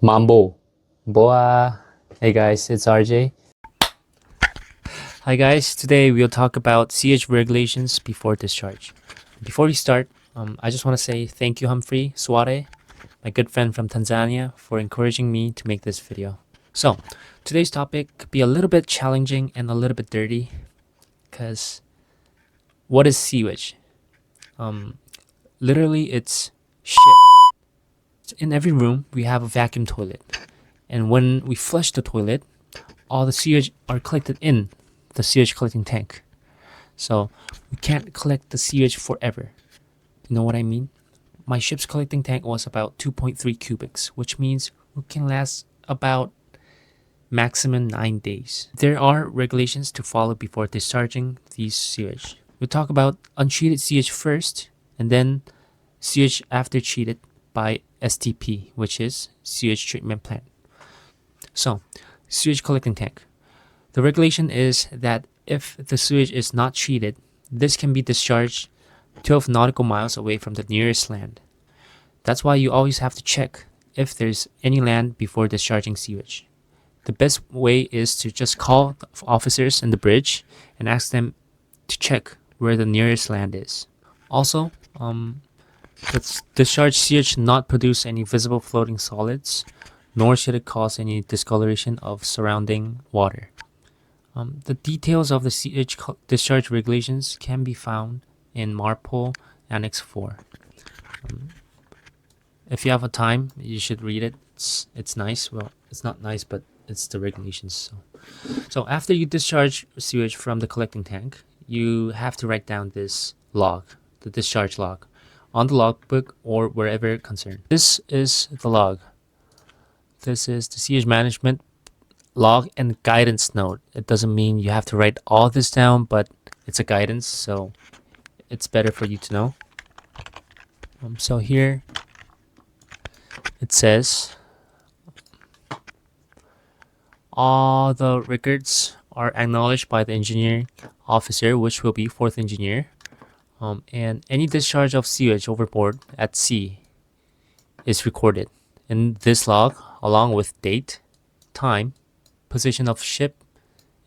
Mambo. Boa. Hey guys, it's RJ. Hi guys, today we'll talk about sewage regulations before discharge. Before we start, I just want to say thank you, Humphrey Swalle, my good friend from Tanzania, for encouraging me to make this video. So, today's topic could be a little bit challenging and a little bit dirty, because what is sewage? Literally, it's shit. In every room, we have a vacuum toilet. And when we flush the toilet, all the sewage are collected in the sewage collecting tank. So we can't collect the sewage forever. You know what I mean? My ship's collecting tank was about 2.3 cubics, which means it can last about maximum 9 days. There are regulations to follow before discharging these sewage. We'll talk about untreated sewage first, and then sewage after treated by STP, which is sewage treatment plant. So, sewage collecting tank. The regulation is that if the sewage is not treated, this can be discharged 12 nautical miles away from the nearest land. That's why you always have to check if there's any land before discharging sewage. The best way is to just call the officers in the bridge and ask them to check where the nearest land is. Also, the discharged sewage should not produce any visible floating solids, nor should it cause any discoloration of surrounding water. The details of the sewage discharge regulations can be found in MARPOL Annex 4. If you have a time, you should read it. It's nice. Well, it's not nice, but it's the regulations. So after you discharge sewage from the collecting tank, you have to write down this log, the discharge log, on the logbook or wherever concerned. This is the log. This is the sewage management log and guidance note. It doesn't mean you have to write all this down, but it's a guidance, so it's better for you to know. So here it says all the records are acknowledged by the engineering officer, which will be fourth engineer, and any discharge of sewage overboard at sea is recorded in this log along with date, time, position of ship,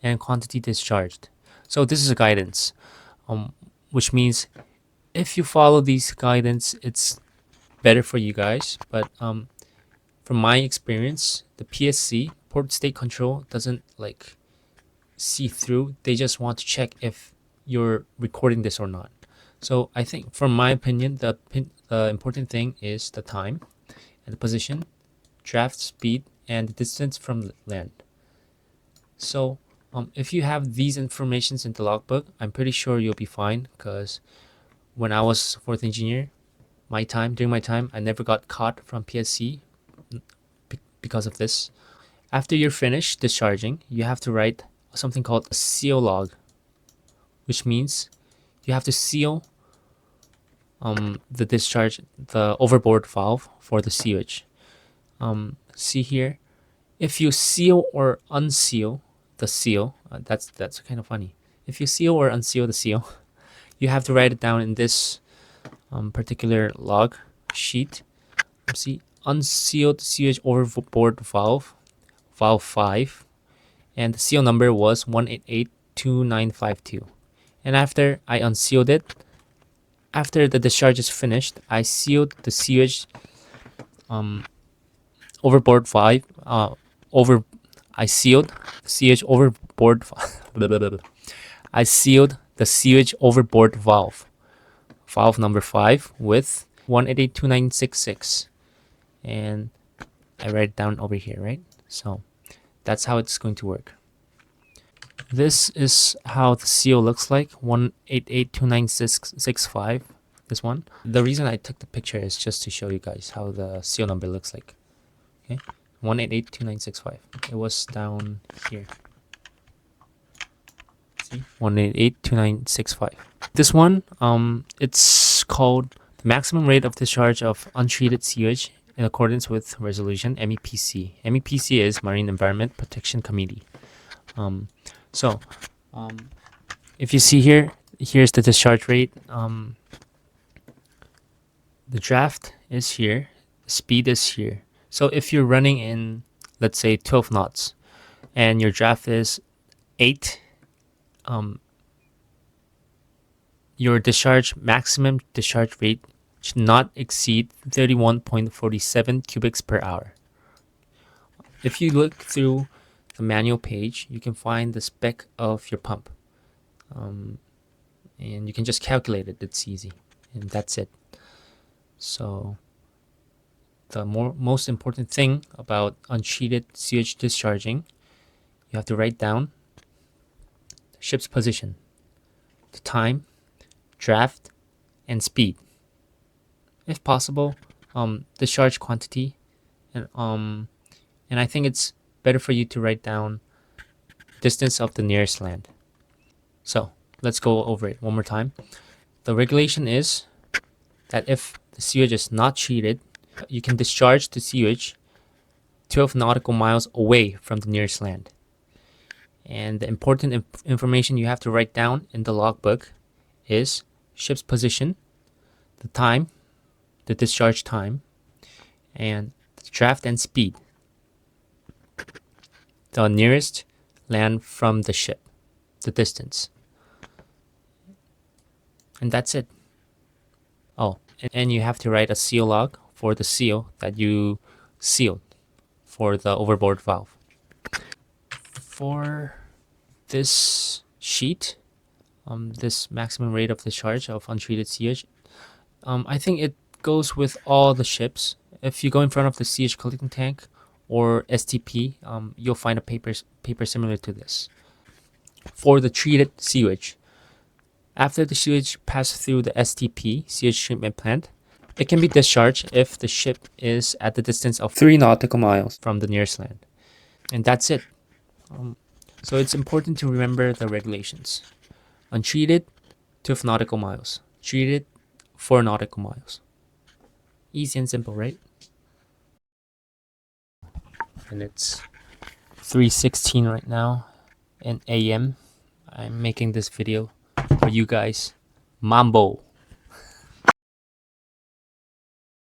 and quantity discharged. So this is a guidance, which means if you follow these guidance, it's better for you guys. But from my experience, the PSC, Port State Control, doesn't like see through. They just want to check if you're recording this or not. So I think, from my opinion, the important thing is the time and the position, draft speed, and the distance from the land. So if you have these informations in the logbook, I'm pretty sure you'll be fine, because when I was fourth engineer, during my time, I never got caught from PSC because of this. After you're finished discharging, you have to write something called a seal log, which means you have to seal the discharge, the overboard valve for the sewage. See here, if you seal or unseal the seal, that's kind of funny. If you seal or unseal the seal, you have to write it down in this particular log sheet. See, unsealed sewage overboard valve 5, and the seal number was 1882952. And after I unsealed it, after the discharge is finished, I sealed the sewage overboard 5 I sealed sewage overboard I sealed the sewage overboard valve number 5 with 1882966, and I write it down over here, right? So that's how it's going to work. This is how the seal looks like, 1882965, this one. The reason I took the picture is just to show you guys how the seal number looks like. Okay, 1882965. It was down here. See, 1882965. This one, it's called the maximum rate of discharge of untreated sewage in accordance with resolution MEPC. MEPC is Marine Environment Protection Committee. If you see here, here's the discharge rate. The draft is here, the speed is here. So if you're running in, let's say, 12 knots and your draft is 8, your maximum discharge rate should not exceed 31.47 cubics per hour. If you look through the manual page, you can find the spec of your pump. And you can just calculate it. It's easy. And that's it. So the most important thing about untreated sewage discharging, you have to write down the ship's position, the time, draft, and speed. If possible, discharge quantity, and I think it's better for you to write down distance of the nearest land. So let's go over it one more time. The regulation is that if the sewage is not treated, you can discharge the sewage 12 nautical miles away from the nearest land. And the important information you have to write down in the logbook is ship's position, the time, the discharge time, and the draft and speed, the nearest land from the ship, the distance. And that's it. Oh, and you have to write a seal log for the seal that you sealed for the overboard valve. For this sheet, this maximum rate of discharge of untreated sewage, I think it goes with all the ships. If you go in front of the sewage collecting tank or STP, you'll find a paper similar to this. For the treated sewage, after the sewage passes through the STP, sewage treatment plant, it can be discharged if the ship is at the distance of 3 nautical miles from the nearest land. And that's it. So it's important to remember the regulations. Untreated, 12 nautical miles. Treated, 4 nautical miles. Easy and simple, right? And it's 3:16 right now in AM. I'm making this video for you guys. Mambo.